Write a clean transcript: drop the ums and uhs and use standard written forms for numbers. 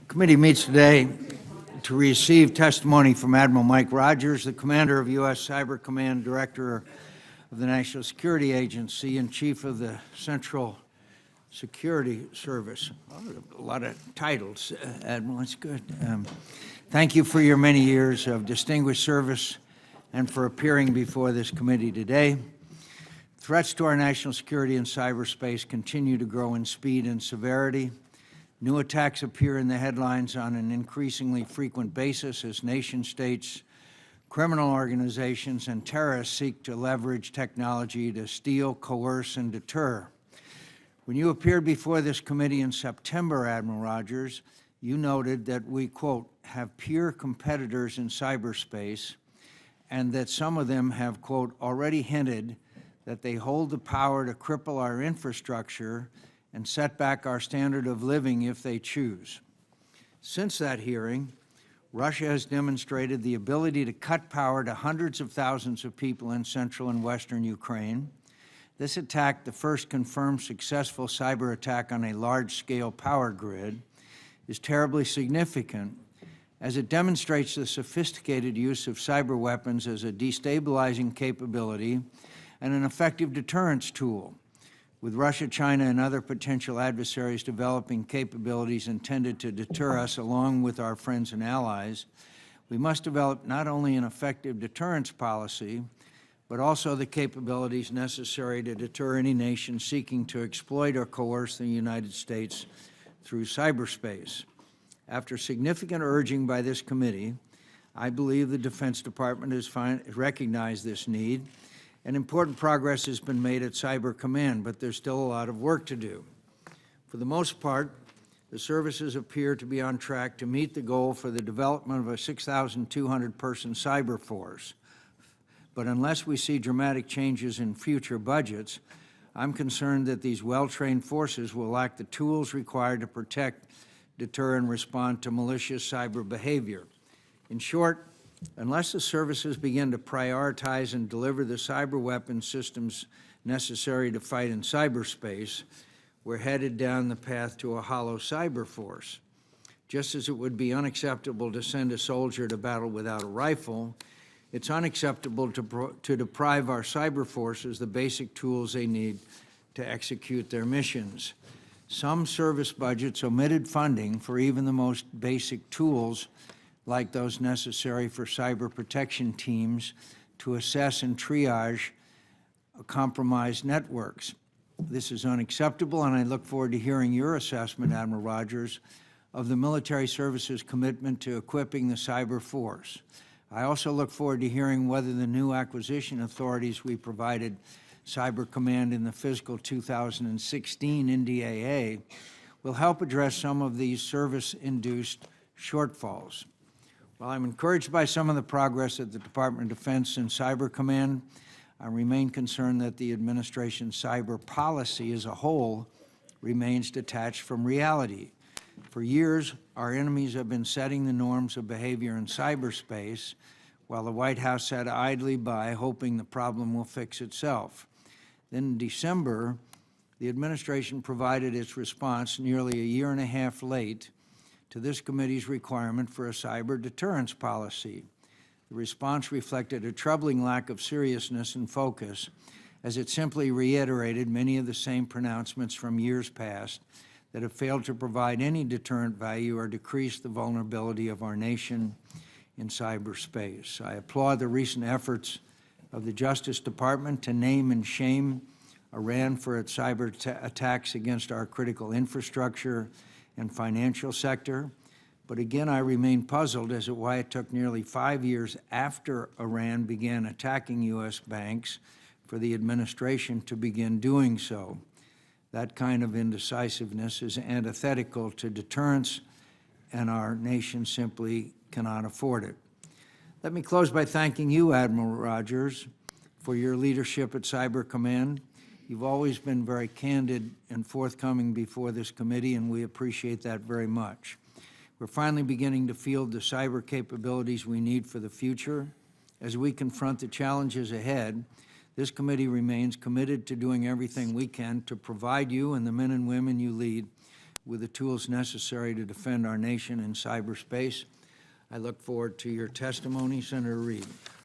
Committee meets today to receive testimony from Admiral Mike Rogers, the commander of U.S. Cyber Command, director of the National Security Agency, and chief of the Central Security Service. A lot of titles, Admiral. That's good. Thank you for your many years of distinguished service and for appearing before this committee today. Threats to our national security in cyberspace continue to grow in speed and severity. New attacks appear in the headlines on an increasingly frequent basis as nation-states, criminal organizations, and terrorists seek to leverage technology to steal, coerce, and deter. When you appeared before this committee in September, Admiral Rogers, you noted that we, quote, have peer competitors in cyberspace and that some of them have, quote, already hinted that they hold the power to cripple our infrastructure and set back our standard of living if they choose. Since that hearing, Russia has demonstrated the ability to cut power to hundreds of thousands of people in central and western Ukraine. This attack, the first confirmed successful cyber attack on a large-scale power grid, is terribly significant as it demonstrates the sophisticated use of cyber weapons as a destabilizing capability and an effective deterrence tool. With Russia, China, and other potential adversaries developing capabilities intended to deter us along with our friends and allies, we must develop not only an effective deterrence policy, but also the capabilities necessary to deter any nation seeking to exploit or coerce the United States through cyberspace. After significant urging by this committee, I believe the Defense Department has recognized this need, and important progress has been made at Cyber Command, but there's still a lot of work to do. For the most part, the services appear to be on track to meet the goal for the development of a 6,200-person cyber force. But unless we see dramatic changes in future budgets, I'm concerned that these well-trained forces will lack the tools required to protect, deter, and respond to malicious cyber behavior. In short, unless the services begin to prioritize and deliver the cyber weapon systems necessary to fight in cyberspace, we're headed down the path to a hollow cyber force. Just as it would be unacceptable to send a soldier to battle without a rifle, it's unacceptable to deprive our cyber forces the basic tools they need to execute their missions. Some service budgets omitted funding for even the most basic tools like those necessary for cyber protection teams to assess and triage compromised networks. This is unacceptable, and I look forward to hearing your assessment, Admiral Rogers, of the military services commitment to equipping the cyber force. I also look forward to hearing whether the new acquisition authorities we provided Cyber Command in the fiscal 2016 NDAA will help address some of these service-induced shortfalls. While I'm encouraged by some of the progress at the Department of Defense and Cyber Command, I remain concerned that the administration's cyber policy as a whole remains detached from reality. For years, our enemies have been setting the norms of behavior in cyberspace, while the White House sat idly by, hoping the problem will fix itself. Then in December, the administration provided its response nearly a year and a half late to this committee's requirement for a cyber deterrence policy. The response reflected a troubling lack of seriousness and focus, as it simply reiterated many of the same pronouncements from years past that have failed to provide any deterrent value or decrease the vulnerability of our nation in cyberspace. I applaud the recent efforts of the Justice Department to name and shame Iran for its cyber attacks against our critical infrastructure and financial sector. But again, I remain puzzled as to why it took nearly 5 years after Iran began attacking U.S. banks for the administration to begin doing so. That kind of indecisiveness is antithetical to deterrence, and our nation simply cannot afford it. Let me close by thanking you, Admiral Rogers, for your leadership at Cyber Command. You've always been very candid and forthcoming before this committee, and we appreciate that very much. We're finally beginning to field the cyber capabilities we need for the future. As we confront the challenges ahead, this committee remains committed to doing everything we can to provide you and the men and women you lead with the tools necessary to defend our nation in cyberspace. I look forward to your testimony. Senator Reid.